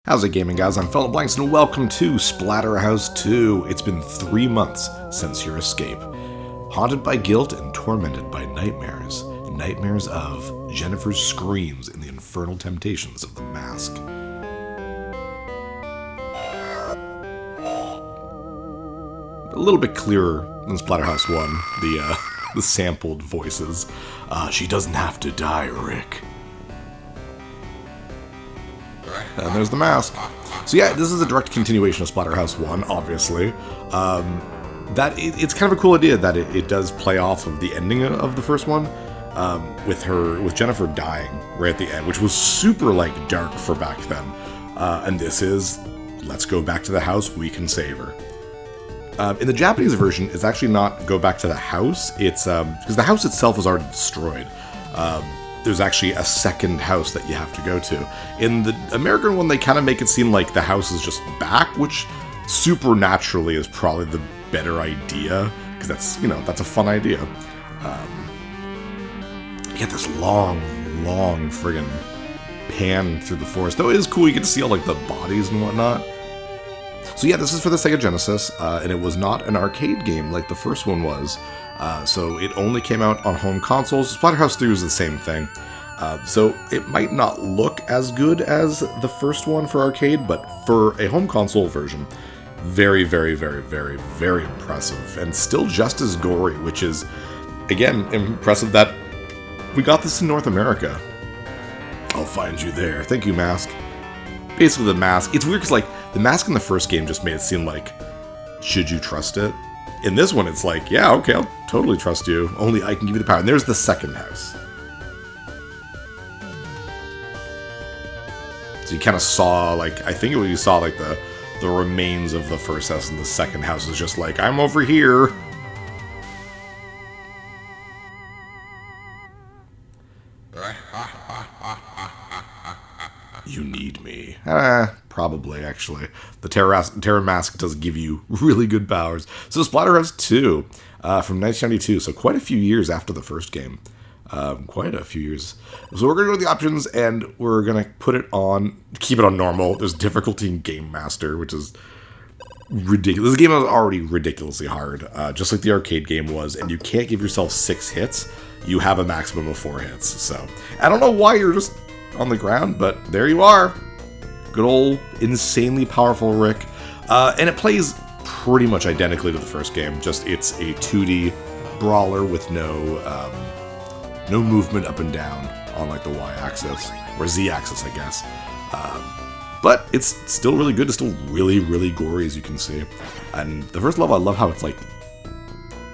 How's it gaming, guys? I'm Fellow Blanks and welcome to Splatterhouse 2. It's been 3 months since your escape. Haunted by guilt and tormented by nightmares. Nightmares of Jennifer's screams in the infernal temptations of the mask. A little bit clearer than Splatterhouse 1, the sampled voices. She doesn't have to die, Rick. And there's the mask. So yeah, this is a direct continuation of Splatterhouse 1, obviously. It's kind of a cool idea that it does play off of the ending of the first one, with Jennifer dying right at the end, which was super dark for back then. And this is, let's go back to the house, we can save her. In the Japanese version, it's actually not go back to the house. It's because the house itself was already destroyed. There's actually a second house that you have to go to. In the American one, they kind of make it seem like the house is just back, which supernaturally is probably the better idea, because that's a fun idea. You get this long friggin' pan through the forest. Though it is cool, you get to see all the bodies and whatnot. So yeah, this is for the Sega Genesis, and it was not an arcade game like the first one was. So it only came out on home consoles. Splatterhouse 3 was the same thing. So it might not look as good as the first one for arcade, but for a home console version, very, very, very, very, very impressive. And still just as gory, which is, again, impressive that we got this in North America. I'll find you there. Thank you, Mask. Basically, the mask. It's weird because, the mask in the first game just made it seem like, should you trust it? In this one, it's like, yeah, okay, I'll totally trust you. Only I can give you the power. And there's the second house. So you kind of saw, I think you saw, the remains of the first house, and the second house is just I'm over here. You need me. Probably, actually. The Terror Mask does give you really good powers. So Splatterhouse 2 from 1992, so quite a few years after the first game. Quite a few years. So we're going to go to the options, and we're going to keep it on normal. There's difficulty in Game Master, which is ridiculous. This game is already ridiculously hard, just like the arcade game was, and you can't give yourself 6 hits. You have a maximum of 4 hits. So I don't know why you're just on the ground, but there you are. Good old insanely powerful Rick. And it plays pretty much identically to the first game, just it's a 2D brawler with no movement up and down on the Y-axis, or Z-axis, I guess. But it's still really good. It's still really, really gory, as you can see. And the first level, I love how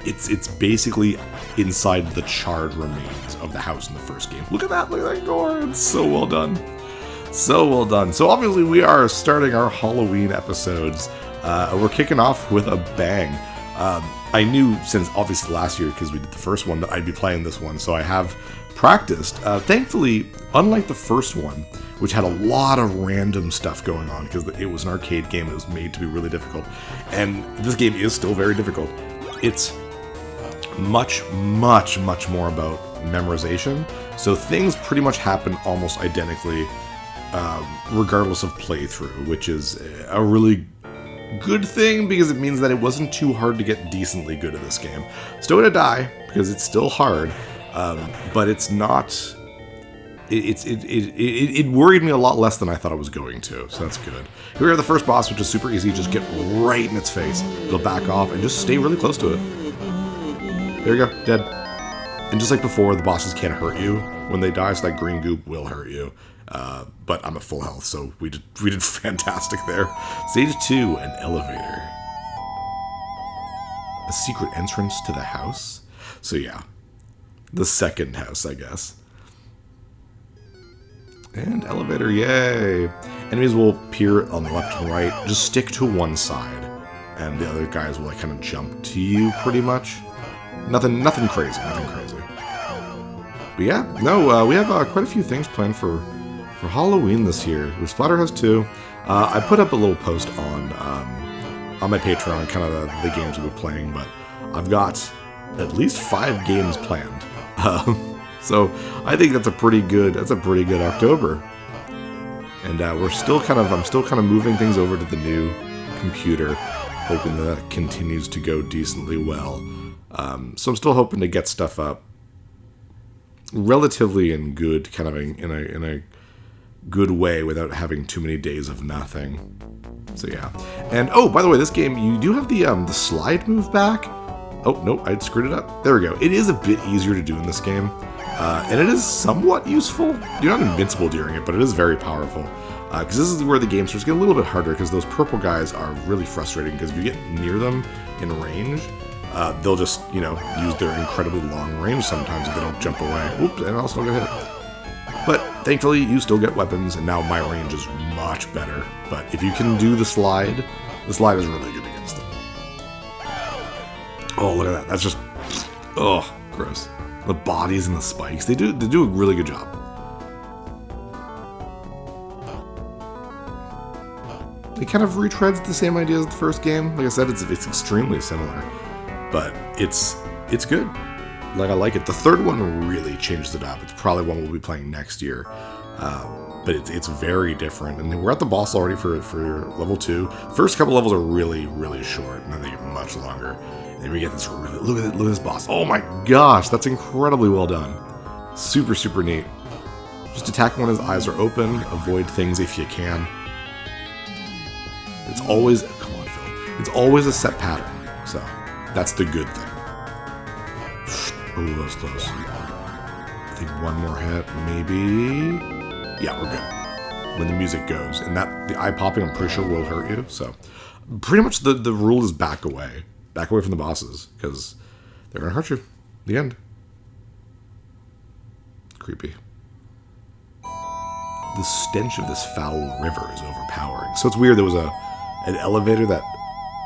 it's basically inside the charred remains of the house in the first game. Look at that gore. It's so well done. So well done. So obviously we are starting our Halloween episodes. We're kicking off with a bang. I knew since obviously last year, because we did the first one, that I'd be playing this one, so I have practiced. Thankfully, unlike the first one, which had a lot of random stuff going on, because it was an arcade game, it was made to be really difficult, and this game is still very difficult. It's much, much, much more about memorization, so things pretty much happen almost identically, regardless of playthrough, which is a really good thing, because it means that it wasn't too hard to get decently good at this game. Still gonna die, because it's still hard, but it's not... It worried me a lot less than I thought it was going to, so that's good. Here we are, the first boss, which is super easy. Just get right in its face. It'll back off, and just stay really close to it. There you go, dead. And just like before, the bosses can't hurt you when they die, so that green goop will hurt you. But I'm at full health, so we did fantastic there. Stage 2, an elevator. A secret entrance to the house? So yeah, the second house, I guess. And elevator, yay! Enemies will appear on the left and right. Just stick to one side, and the other guys will kind of jump to you, pretty much. Nothing crazy, nothing crazy. But yeah, no, we have quite a few things planned for Halloween this year. With Splatterhouse 2, I put up a little post on my Patreon, kind of the games we've been playing, but I've got at least 5 games planned. So I think that's a pretty good October. And I'm still kind of moving things over to the new computer, hoping that continues to go decently well. So I'm still hoping to get stuff up relatively in good, kind of in a good way without having too many days of nothing. So yeah. And oh, by the way, this game, you do have the slide move back. Oh no, I screwed it up. There we go. It is a bit easier to do in this game, and it is somewhat useful. You're not invincible during it, but it is very powerful. Because this is where the game starts to get a little bit harder, because those purple guys are really frustrating, because if you get near them in range, they'll just, use their incredibly long range sometimes if they don't jump away. Oops, and I'll still get hit. But thankfully, you still get weapons, and now my range is much better. But if you can do the slide is really good against them. Oh, look at that. That's just, oh, gross. The bodies and the spikes, they do a really good job. It kind of retreads the same idea as the first game. Like I said, it's extremely similar, but it's good. Like, I like it. The third one really changes it up. It's probably one we'll be playing next year, but it's very different. And we're at the boss already for level 2. The first couple levels are really, really short, and then they get much longer. And then we get this really look at this boss. Oh my gosh, that's incredibly well done. Super, super neat. Just attack when his eyes are open. Avoid things if you can. It's always, come on, Phil. It's always a set pattern, so that's the good thing. Oh, that was close. I think one more hit, maybe. Yeah, we're good. When the music goes, and the eye popping, I'm pretty sure will hurt you. So, pretty much the rule is back away from the bosses, because they're gonna hurt you. The end. Creepy. The stench of this foul river is overpowering. So it's weird. There was an elevator that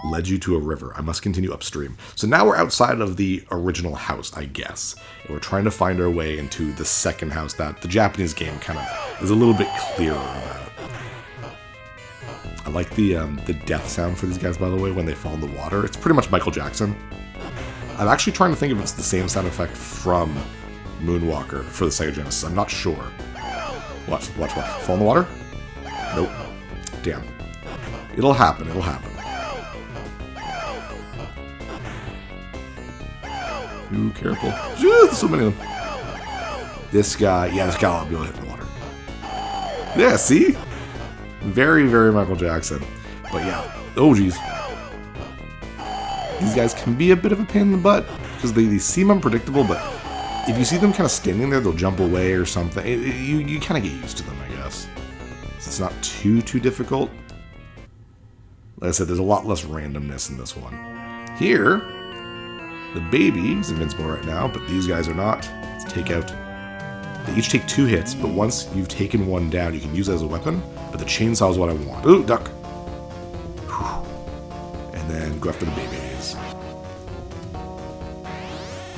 led you to a river. I must continue upstream. So now we're outside of the original house, I guess. And we're trying to find our way into the second house that the Japanese game kind of is a little bit clearer about. I like the death sound for these guys, by the way, when they fall in the water. It's pretty much Michael Jackson. I'm actually trying to think if it's the same sound effect from Moonwalker for the Sega Genesis. I'm not sure. Watch. Fall in the water? Nope. Damn. It'll happen. Ooh, careful. There's so many of them. This guy will be able to hit the water. Yeah, see? Very, very Michael Jackson. But yeah. Oh, geez. These guys can be a bit of a pain in the butt, because they seem unpredictable, but if you see them kind of standing there, they'll jump away or something. You kind of get used to them, I guess. So it's not too difficult. Like I said, there's a lot less randomness in this one. Here, the baby is invincible right now, but these guys are not. Let's take out... They each take 2 hits, but once you've taken one down, you can use it as a weapon, but the chainsaw is what I want. Ooh, duck! Whew. And then go after the babies.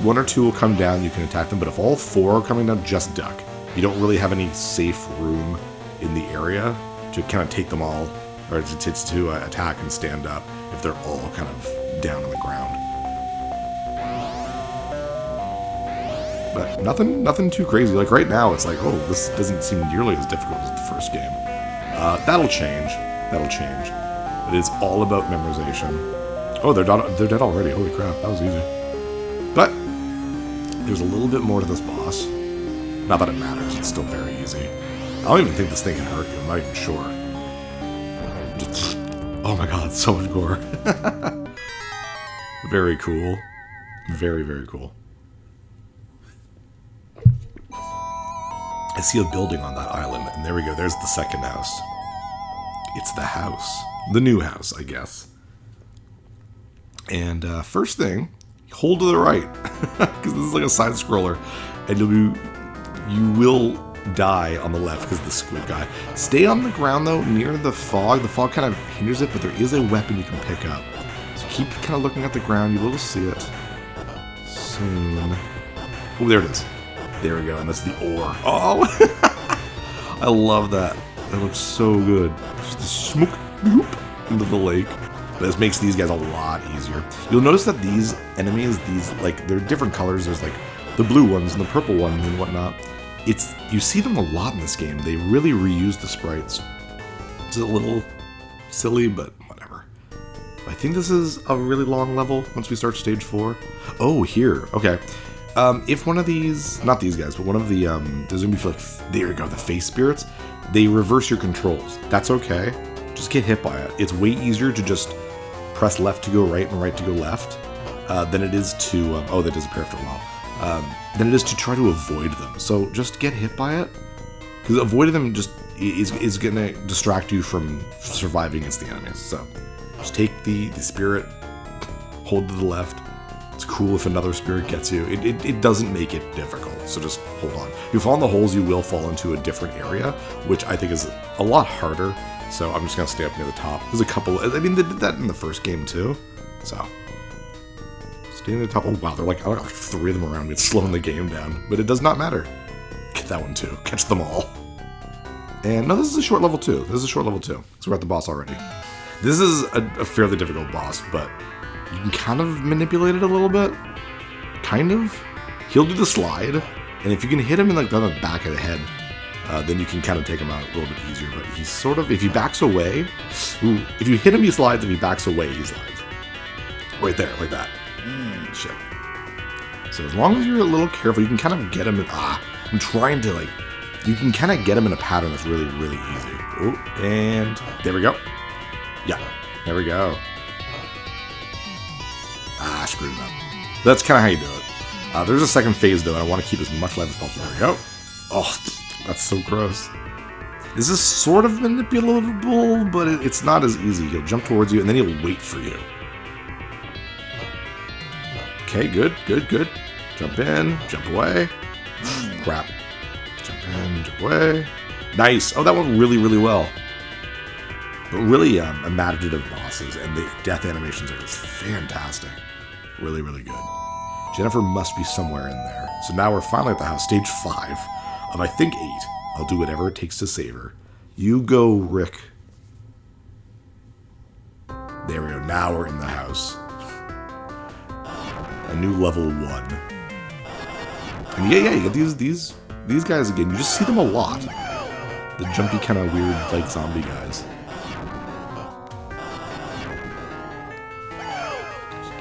1 or 2 will come down, you can attack them, but if all 4 are coming down, just duck. You don't really have any safe room in the area to kind of take them all, or to attack and stand up if they're all kind of down on the ground. But nothing too crazy. Like right now, it's like, oh, this doesn't seem nearly as difficult as the first game. That'll change. But it's all about memorization. Oh, they're dead already. Holy crap, that was easy. But there's a little bit more to this boss. Not that it matters, it's still very easy. I don't even think this thing can hurt you, I'm not even sure. Just, oh my god, so much gore. Very cool. Very, very cool. I see a building on that island, and there we go, there's the second house. It's the house. The new house, I guess. And first thing, hold to the right, because this is like a side scroller, and you will die on the left because of the squid guy. Stay on the ground though, near the fog. The fog kind of hinders it, but there is a weapon you can pick up. So keep kind of looking at the ground. You will see it soon. Oh, there it is. There we go, and that's the ore. Oh, I love that. That looks so good. Just the smoke into the lake. But this makes these guys a lot easier. You'll notice that these enemies, they're different colors. There's like the blue ones and the purple ones and whatnot. You see them a lot in this game. They really reuse the sprites. It's a little silly, but whatever. I think this is a really long level once we start stage 4. Oh, here. Okay. If one of these, not these guys, but one of the there's gonna be like, there you go, the face spirits, they reverse your controls. That's okay. Just get hit by it. It's way easier to just press left to go right and right to go left than it is to, oh, they disappear after a while, than it is to try to avoid them. So just get hit by it, because avoiding them just is gonna distract you from surviving against the enemies. So just take the spirit, hold to the left. It's cool if another spirit gets you. It doesn't make it difficult, so just hold on. If you fall in the holes, you will fall into a different area, which I think is a lot harder, so I'm just going to stay up near the top. There's a couple, I mean, they did that in the first game too, so. Stay near the top. Oh wow, I got like 3 of them around me. It's slowing the game down, but it does not matter. Get that one too. Catch them all. And no, this is a short level too. This is a short level too, so we're at the boss already. This is a fairly difficult boss, but you can kind of manipulate it a little bit. Kind of. He'll do the slide, and if you can hit him in like the back of the head, then you can kind of take him out a little bit easier. But he's sort of, if he backs away, if you hit him, he slides. If he backs away, he slides. Right there, like that. Shit. So as long as you're a little careful, you can kind of get him in, I'm trying to you can kind of get him in a pattern that's really, really easy. Oh, and there we go. Yeah, there we go. Screwed it up. That's kind of how you do it. There's a second phase, though, and I want to keep as much life as possible. There we go. Oh, that's so gross. This is sort of manipulatable, but it's not as easy. He'll jump towards you, and then he'll wait for you. Okay, good, good, good. Jump in, jump away. Crap. Jump in, jump away. Nice. Oh, that went really, really well. But really imaginative bosses, and the death animations are just fantastic. Really, really good. Jennifer must be somewhere in there. So now we're finally at the house, stage 5 of I think 8. I'll do whatever it takes to save her. You go, Rick. There we go. Now we're in the house. A new level 1. And yeah, you get these guys again. You just see them a lot. The jumpy kind of weird like zombie guys.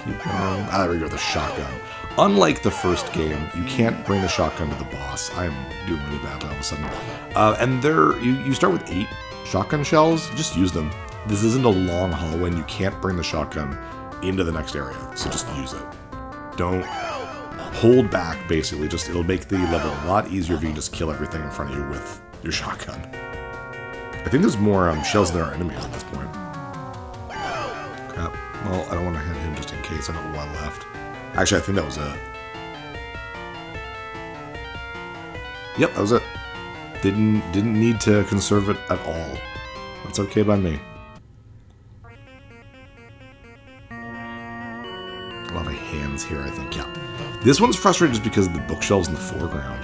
Keep going. There we go, the shotgun. Unlike the first game, you can't bring the shotgun to the boss. I'm doing really badly all of a sudden. And you start with 8 shotgun shells. Just use them. This isn't a long hallway, and you can't bring the shotgun into the next area. So just use it. Don't hold back, basically. It'll make the level a lot easier if you can just kill everything in front of you with your shotgun. I think there's more shells than there are enemies at this point. Crap. Well, I don't want to hit him just in case. I got 1 left. Actually, I think that was it. Yep, that was it. Didn't need to conserve it at all. That's okay by me. A lot of hands here, I think. Yeah. This one's frustrating just because of the bookshelves in the foreground.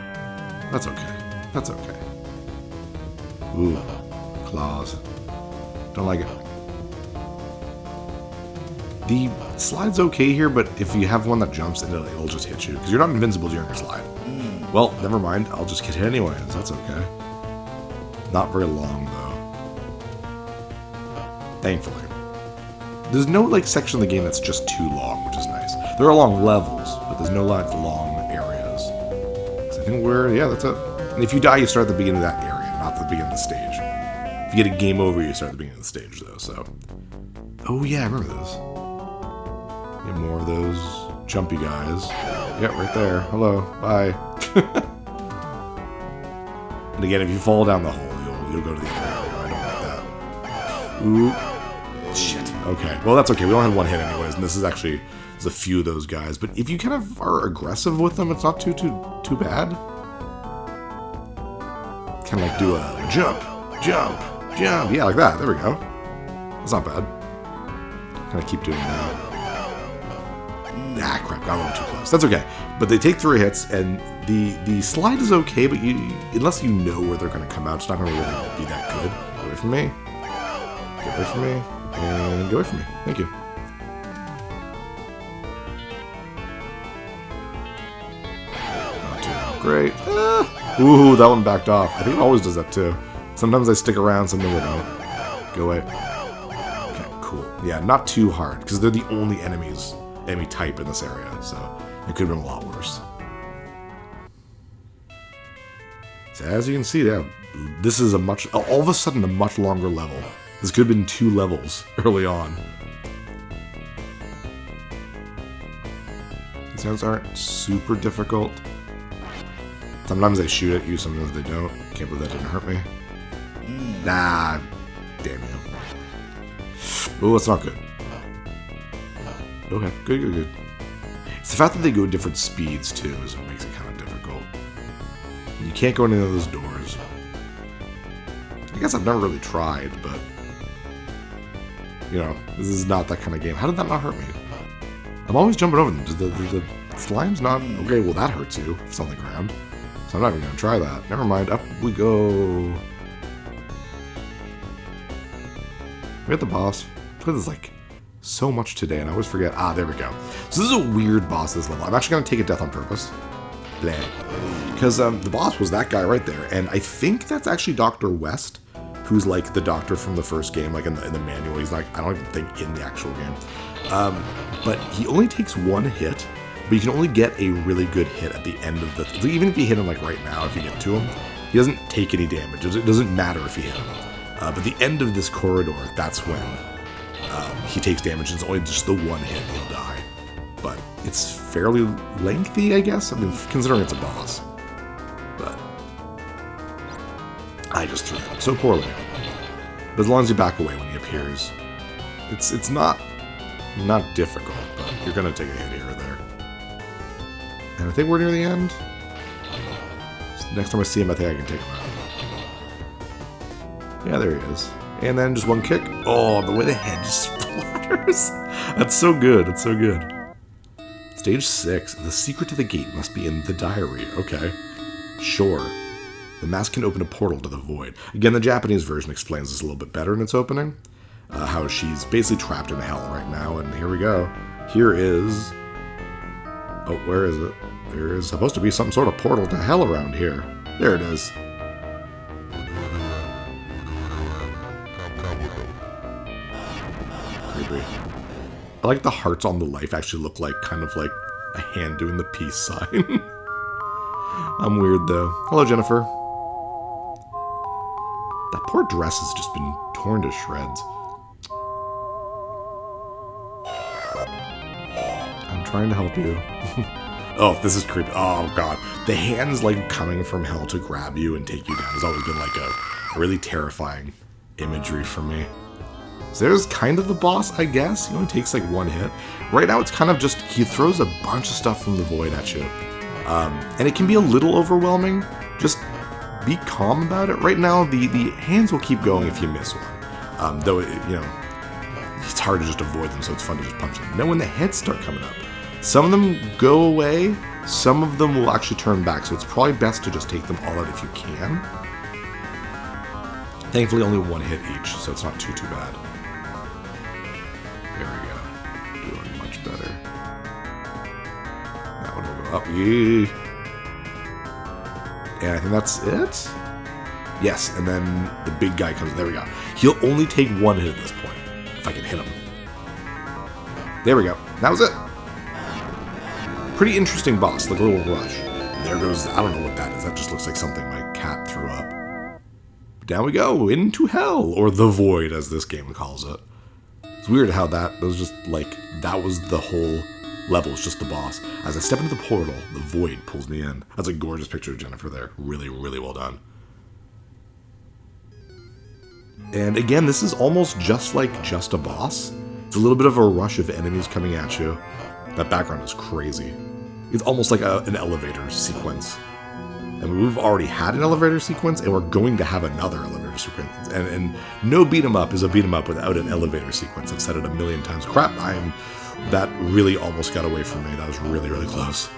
That's okay. That's okay. Ooh. Claws. Don't like it. The slide's okay here, but if you have one that jumps, it'll just hit you. Because you're not invincible during your slide. Well, never mind. I'll just get hit anyways. That's okay. Not very long, though. Thankfully. There's no, section of the game that's just too long, which is nice. There are long levels, but there's no, long areas. So I think that's it. And if you die, you start at the beginning of that area, not the beginning of the stage. If you get a game over, you start at the beginning of the stage, though, so. Oh, yeah, I remember this. Get more of those jumpy guys. Yeah, right there. Hello. Bye. And again, if you fall down the hole, you'll go to the other area. I don't like that. Ooh. Shit. Okay. Well, that's okay. We only had 1 hit anyways, and this is actually, there's a few of those guys. But if you kind of are aggressive with them, it's not too bad. Kind of do a jump, jump, jump. Yeah, like that. There we go. That's not bad. Kind of keep doing that. Ah, crap, got a little too close. That's okay. But they take 3 hits, and the slide is okay, but unless you know where they're going to come out, it's not going to really be that good. Get away from me. Get away from me. And get away from me. Thank you. Not too great. Ooh, that one backed off. I think it always does that too. Sometimes I stick around, sometimes I don't. Go away. Okay, cool. Yeah, not too hard, because they're the only enemy type in this area, so it could have been a lot worse. So as you can see, yeah, this is all of a sudden a much longer level. This could have been 2 levels early on. These sounds aren't super difficult. Sometimes they shoot at you, sometimes they don't. Can't believe that didn't hurt me. Nah, damn you. Oh, that's not good. Okay, good. It's the fact that they go different speeds, too, is what makes it kind of difficult. You can't go into any of those doors. I guess I've never really tried, but... You know, this is not that kind of game. How did that not hurt me? I'm always jumping over them. The slime's not... Okay, well, that hurts you. It's on the ground. So I'm not even going to try that. Never mind. Up we go. We got the boss. There's like so much today, and I always forget. Ah, there we go. So this is a weird boss this level. I'm actually going to take a death on purpose. Blah. Because the boss was that guy right there, and I think that's actually Dr. West, who's like the doctor from the first game, like in the manual. He's like, I don't even think in the actual game. But he only takes 1 hit, but you can only get a really good hit at the end of the... Even if you hit him like right now, if you get to him, he doesn't take any damage. It doesn't matter if you hit him. But the end of this corridor, that's when he takes damage, and it's only just the 1 hit he'll die. But it's fairly lengthy, I guess. I mean, considering it's a boss. But I just threw him so poorly. But as long as you back away when he appears, it's not difficult, but you're gonna take a hit here or there. And I think we're near the end. So next time I see him, I think I can take him out. Yeah, there he is. And then just 1 kick. Oh, the way the head just splatters. That's so good. That's so good. Stage 6. The secret to the gate must be in the diary. Okay. Sure. The mask can open a portal to the void. Again, the Japanese version explains this a little bit better in its opening. How she's basically trapped in hell right now. And here we go. Here is... Oh, where is it? There is supposed to be some sort of portal to hell around here. There it is. I like the hearts on the life actually look like kind of like a hand doing the peace sign. I'm weird though. Hello, Jennifer. That poor dress has just been torn to shreds. I'm trying to help you. Oh, this is creepy. Oh, God. The hands, like, coming from hell to grab you and take you down has always been, like, a really terrifying imagery for me. So there's kind of the boss, I guess. He only takes, like, 1 hit. Right now, it's kind of just, he throws a bunch of stuff from the void at you. And it can be a little overwhelming. Just be calm about it. Right now, the hands will keep going if you miss one. Though, you know, it's hard to just avoid them, so it's fun to just punch them. And then when the heads start coming up, some of them go away, some of them will actually turn back, so it's probably best to just take them all out if you can. Thankfully, only 1 hit each, so it's not too bad. There we go. Doing much better. That one will go up. Yee. And I think that's it? Yes, and then the big guy comes. There we go. He'll only take 1 hit at this point, if I can hit him. There we go. That was it. Pretty interesting boss, like a little rush. And there goes, I don't know what that is. That just looks like something my cat threw up. But down we go, into hell, or the void, as this game calls it. It's weird how that was just like, that was the whole level, it's just the boss. As I step into the portal, the void pulls me in. That's a gorgeous picture of Jennifer there. Really, really well done. And again, this is almost just like just a boss. It's a little bit of a rush of enemies coming at you. That background is crazy. It's almost like an elevator sequence. And we've already had an elevator sequence, and we're going to have another elevator sequence. And no beat 'em up is a beat 'em up without an elevator sequence. I've said it a million times. Crap, that really almost got away from me. That was really, really close.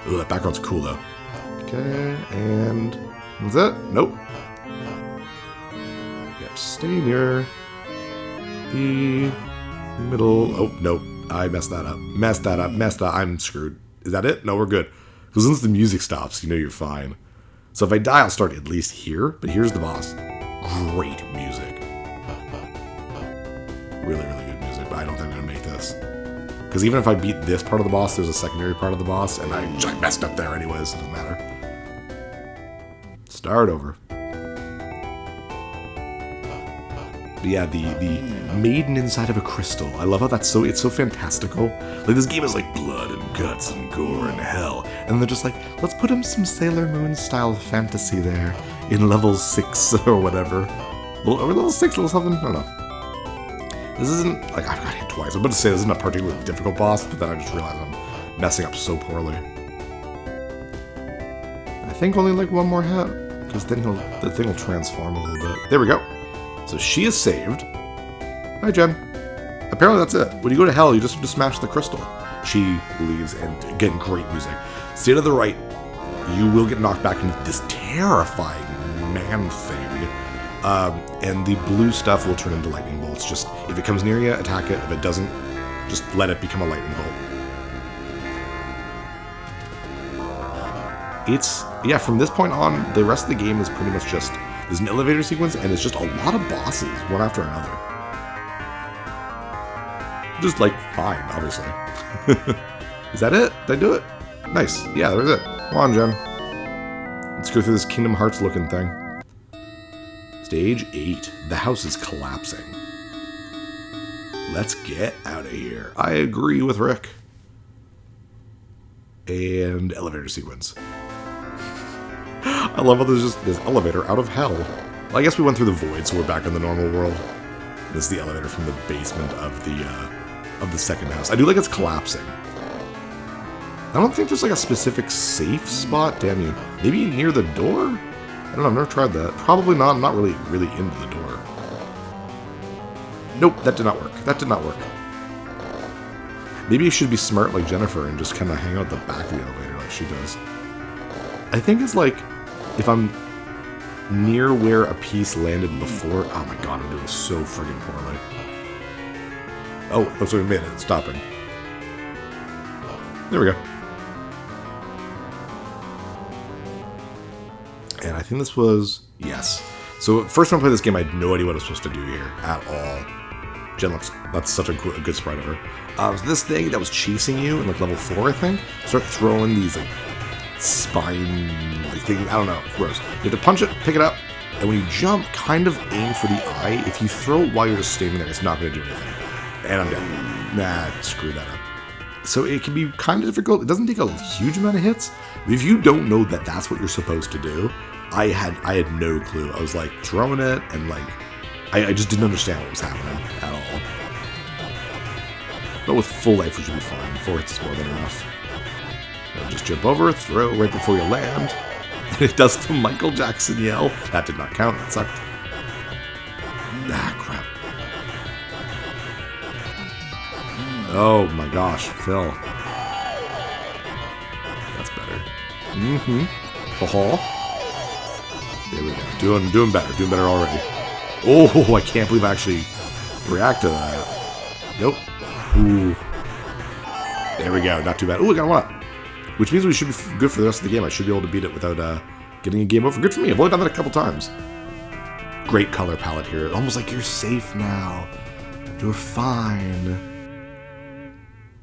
Ooh, that background's cool, though. Okay, and that's it? Nope. Yeah, stay near the middle. Oh, nope. I messed that up. I'm screwed. Is that it? No, we're good. Because once the music stops, you know you're fine. So if I die, I'll start at least here. But here's the boss. Great music. Really, really good music. But I don't think I'm going to make this. Because even if I beat this part of the boss, there's a secondary part of the boss. And I messed up there anyways. It doesn't matter. Start over. But yeah, the maiden inside of a crystal. I love how it's so fantastical. Like, this game is like blood and guts and gore and hell. And they're just like, let's put him some Sailor Moon style fantasy there in level 6 or whatever. Are we level 6, level 7? I don't know. This isn't, like, I've got hit twice. I'm about to say this isn't a particularly difficult boss, but then I just realized I'm messing up so poorly. I think only like one more hit, because then the thing will transform a little bit. There we go. So she is saved. Hi, Jen. Apparently that's it. When you go to hell, you just have to smash the crystal. She leaves, and again, great music. Stay to the right. You will get knocked back into this terrifying man thing. And the blue stuff will turn into lightning bolts. Just, if it comes near you, attack it. If it doesn't, just let it become a lightning bolt. Yeah, from this point on, the rest of the game is pretty much just, there's an elevator sequence, and it's just a lot of bosses, one after another. Just, like, fine, obviously. Is that it? Did I do it? Nice. Yeah, there's it. Come on, Jen. Let's go through this Kingdom Hearts looking thing. Stage 8. The house is collapsing. Let's get out of here. I agree with Rick. And elevator sequence. I love how there's just this elevator out of hell. Well, I guess we went through the void, so we're back in the normal world. This is the elevator from the basement of the second house. I do like it's collapsing. I don't think there's like a specific safe spot. Damn you. Maybe near the door? I don't know, I've never tried that. Probably not. I'm not really into the door. Nope, that did not work. That did not work. Maybe you should be smart like Jennifer and just kind of hang out the back of the elevator like she does. I think it's like, if I'm near where a piece landed before... Oh my god, I'm doing so friggin' poorly. Oh, looks like we made it. It's stopping. There we go. And I think this was... Yes. So, first time I played this game, I had no idea what I was supposed to do here at all. Jen looks... That's such a good sprite of her. So this thing that was chasing you in like level 4, I think, start throwing these like spine like things. I don't know. Gross. You have to punch it, pick it up, and when you jump, kind of aim for the eye. If you throw it while you're just standing there, it's not going to do anything. And I'm dead. Nah, screw that up. So it can be kind of difficult. It doesn't take a huge amount of hits. But if you don't know that that's what you're supposed to do, I had no clue. I was like throwing it, and like I just didn't understand what was happening at all. But with full life, we should be fine. 4 hits is more than enough. Now just jump over, throw right before you land. And it does the Michael Jackson yell. That did not count. That sucked. Ah, crap. Oh my gosh, Phil. That's better. Mm-hmm. Haha. There we go. Doing better. Doing better already. Oh, I can't believe I actually reacted to that. Nope. Ooh. There we go. Not too bad. Ooh, I got one up. Which means we should be good for the rest of the game. I should be able to beat it without getting a game over. Good for me. I've only done that a couple times. Great color palette here. Almost like you're safe now. You're fine.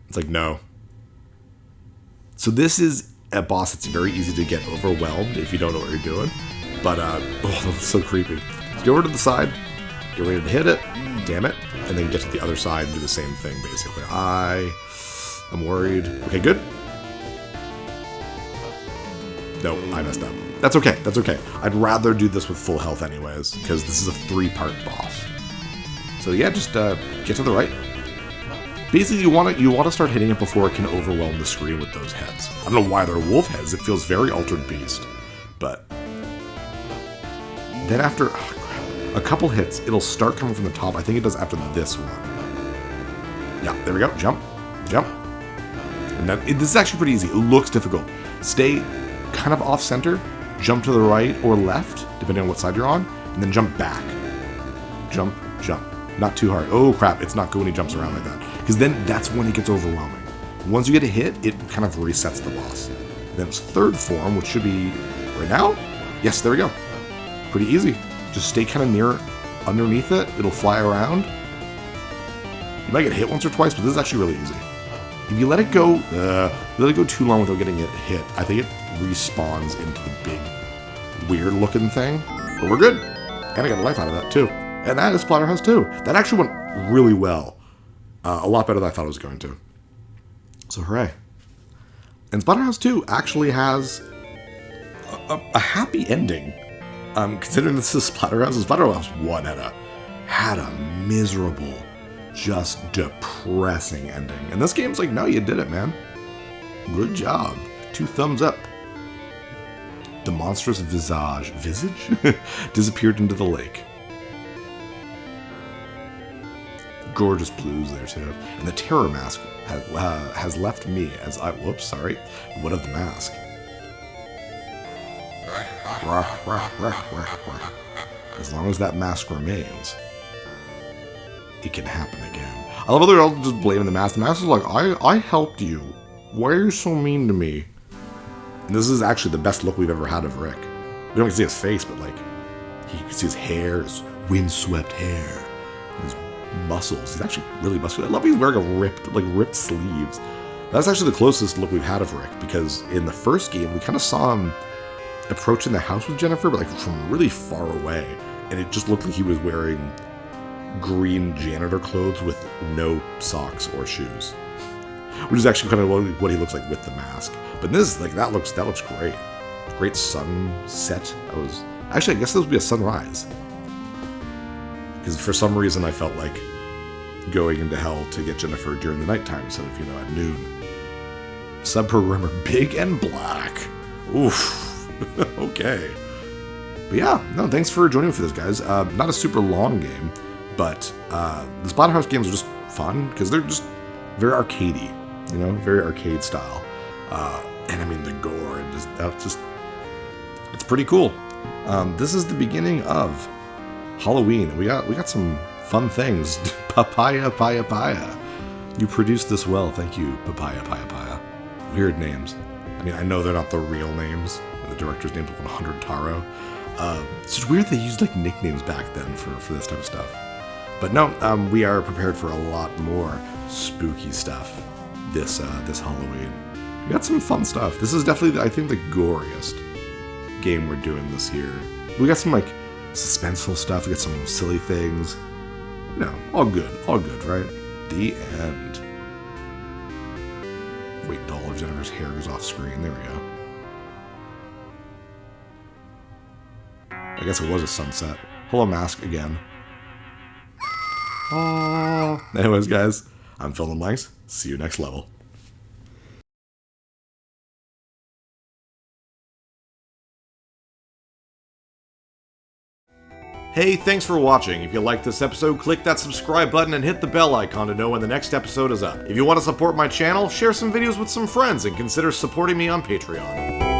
It's like, no. So this is a boss that's very easy to get overwhelmed if you don't know what you're doing. But, oh, that's so creepy. Let's go over to the side. Get ready to hit it. Damn it. And then get to the other side and do the same thing, basically. I'm worried. Okay, good. No, I messed up. That's okay. That's okay. I'd rather do this with full health anyways, because this is a 3-part boss. So yeah, just get to the right. Basically, you want to start hitting it before it can overwhelm the screen with those heads. I don't know why they're wolf heads. It feels very Altered Beast. But then after a couple hits, it'll start coming from the top. I think it does after this one. Yeah, there we go. Jump. Jump. And then, this is actually pretty easy. It looks difficult. Stay kind of off center, jump to the right or left, depending on what side you're on, and then jump back. jump, jump. Not too hard. Oh crap, it's not good when he jumps around like that. Because then that's when it gets overwhelming. Once you get a hit, it kind of resets the boss. Then it's third form, which should be right now? Yes, there we go. Pretty easy. Just stay kind of near underneath it. It'll fly around. You might get hit once or twice, but this is actually really easy. If you let it go too long without getting it hit, I think it respawns into the big, weird-looking thing. But we're good. And I got a life out of that, too. And that is Splatterhouse 2. That actually went really well. A lot better than I thought it was going to. So hooray. And Splatterhouse 2 actually has a happy ending. Considering this is Splatterhouse 1 had a miserable, just depressing ending. And this game's like, no, you did it, man. Good job. 2 thumbs up. The monstrous visage disappeared into the lake. Gorgeous blues there too. And the terror mask has left me as I... Whoops, sorry. What of the mask? As long as that mask remains, it can happen again. I love how they're all just blaming the mask. The mask is like, I helped you. Why are you so mean to me? And this is actually the best look we've ever had of Rick. We don't get to see his face, but like, you can see his hair, his windswept hair, his muscles. He's actually really muscular. I love he's wearing ripped sleeves. That's actually the closest look we've had of Rick, because in the first game, we kind of saw him approaching the house with Jennifer, but like from really far away. And it just looked like he was wearing green janitor clothes with no socks or shoes. Which is actually kind of what he looks like with the mask. But this, like, that looks great. Great sunset. Actually, I guess this would be a sunrise. Because for some reason I felt like going into hell to get Jennifer during the nighttime instead of, at noon. Sub-programmer Big and Black. Oof. Okay. But yeah, no, thanks for joining me for this, guys. Not a super long game, but the Splatterhouse games are just fun because they're just very arcadey, very arcade style. And I mean the gore and it's pretty cool. This is the beginning of Halloween. We got some fun things. Papaya. You produced this well. Thank you, Papaya. Weird names. I mean, I know they're not the real names. The director's name's 100 Taro. It's just weird they used like nicknames back then for this type of stuff. But no, we are prepared for a lot more spooky stuff this Halloween. We got some fun stuff. This is definitely, I think, the goriest game we're doing this year. We got some like suspenseful stuff. We got some silly things. All good, right? The end. Wait until all of Jennifer's hair goes off screen. There we go. I guess it was a sunset. Hello, mask again. Oh. Anyways, guys, I'm Phil and Blanks. See you next level. Hey, thanks for watching. If you liked this episode, click that subscribe button and hit the bell icon to know when the next episode is up. If you want to support my channel, share some videos with some friends and consider supporting me on Patreon.